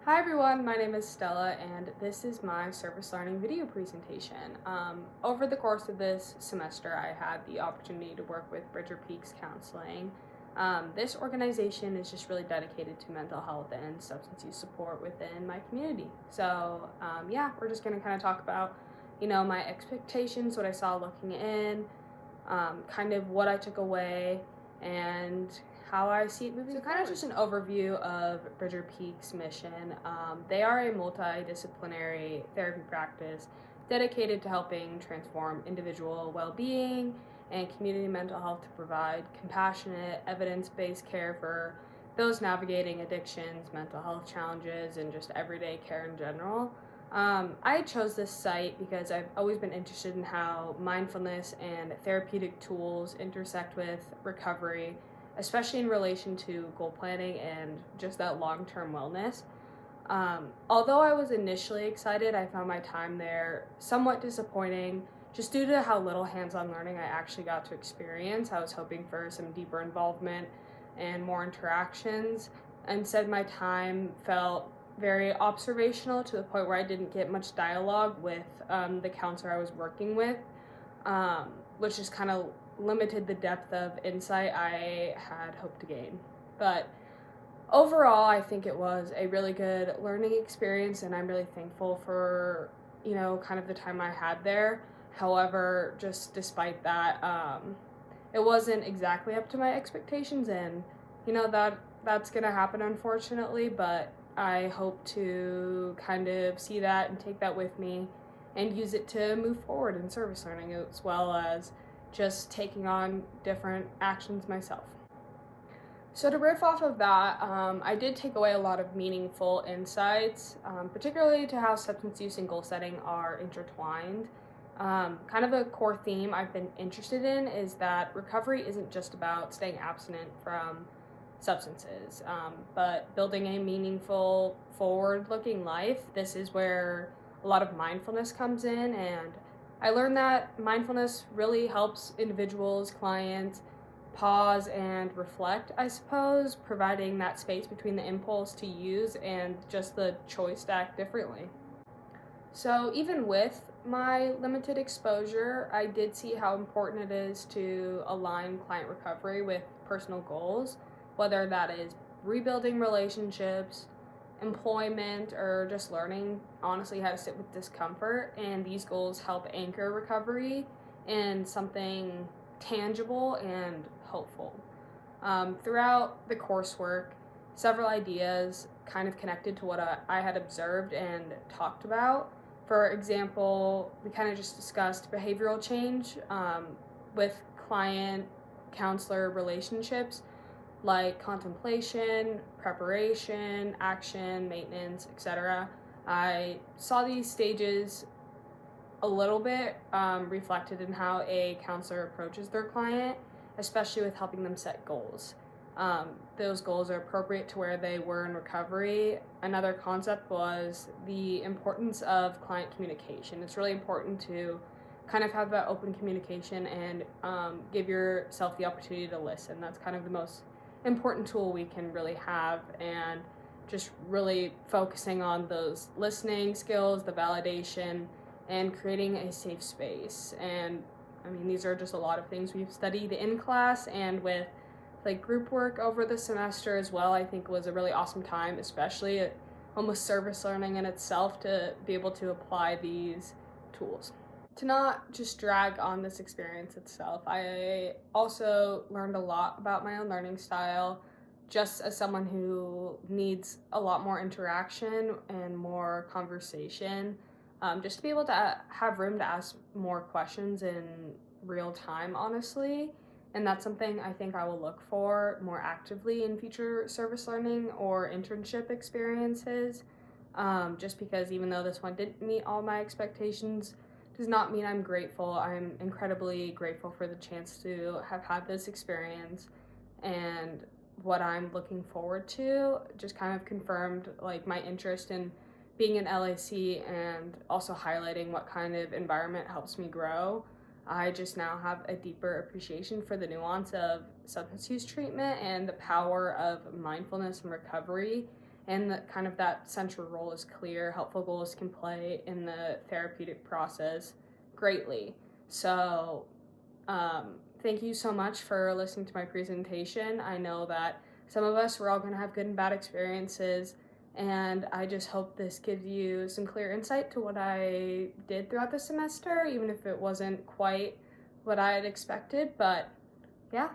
Hi everyone, my name is Stella and this is my service learning video presentation. Over the course of this semester, I had the opportunity to work with Bridger Peaks Counseling. This organization is just really dedicated to mental health and substance use support within my community. So we're just going to kind of talk about, my expectations, what I saw looking in, kind of what I took away, and how I see it moving forward. Kind of just an overview of Bridger Peak's mission. They are a multidisciplinary therapy practice dedicated to helping transform individual well-being and community mental health to provide compassionate, evidence-based care for those navigating addictions, mental health challenges, and just everyday care in general. I chose this site because I've always been interested in how mindfulness and therapeutic tools intersect with recovery, especially in relation to goal planning and just that long-term wellness. Although I was initially excited, I found my time there somewhat disappointing just due to how little hands-on learning I actually got to experience. I was hoping for some deeper involvement and more interactions. Instead, my time felt very observational to the point where I didn't get much dialogue with the counselor I was working with, which just kind of limited the depth of insight I had hoped to gain. But overall, I think it was a really good learning experience, and I'm really thankful for, kind of the time I had there. However, just despite that, it wasn't exactly up to my expectations, and, that's going to happen, unfortunately, but I hope to kind of see that and take that with me and use it to move forward in service learning, as well as just taking on different actions myself. So to riff off of that, I did take away a lot of meaningful insights, particularly to how substance use and goal setting are intertwined. Kind of a core theme I've been interested in is that recovery isn't just about staying abstinent from substances, but building a meaningful, forward-looking life. This is where a lot of mindfulness comes in, and I learned that mindfulness really helps individuals, clients, pause and reflect, I suppose, providing that space between the impulse to use and just the choice to act differently. So even with my limited exposure, I did see how important it is to align client recovery with personal goals, whether that is rebuilding relationships, employment, or just learning honestly how to sit with discomfort. And these goals help anchor recovery in something tangible and hopeful. Throughout the coursework, several ideas kind of connected to what I had observed and talked about. For example, we kind of just discussed behavioral change with client counselor relationships, like contemplation, preparation, action, maintenance, etc. I saw these stages a little bit reflected in how a counselor approaches their client, especially with helping them set goals. Those goals are appropriate to where they were in recovery. Another concept was the importance of client communication. It's really important to kind of have that open communication and give yourself the opportunity to listen. That's kind of the most important tool we can really have, and just really focusing on those listening skills, the validation, and creating a safe space. And I mean, these are just a lot of things we've studied in class and with like group work over the semester as well. I think was a really awesome time, especially at almost service learning in itself, to be able to apply these tools. To not just drag on this experience itself, I also learned a lot about my own learning style, just as someone who needs a lot more interaction and more conversation, just to be able to have room to ask more questions in real time, honestly. And that's something I think I will look for more actively in future service learning or internship experiences. Just because even though this one didn't meet all my expectations, does not mean I'm grateful. I'm incredibly grateful for the chance to have had this experience, and what I'm looking forward to just kind of confirmed like my interest in being an LAC, and also highlighting what kind of environment helps me grow. I just now have a deeper appreciation for the nuance of substance use treatment and the power of mindfulness and recovery, and that kind of that central role is clear. Helpful goals can play in the therapeutic process greatly. So thank you so much for listening to my presentation. I know that some of us, we're all going to have good and bad experiences, and I just hope this gives you some clear insight to what I did throughout the semester, even if it wasn't quite what I had expected. But yeah,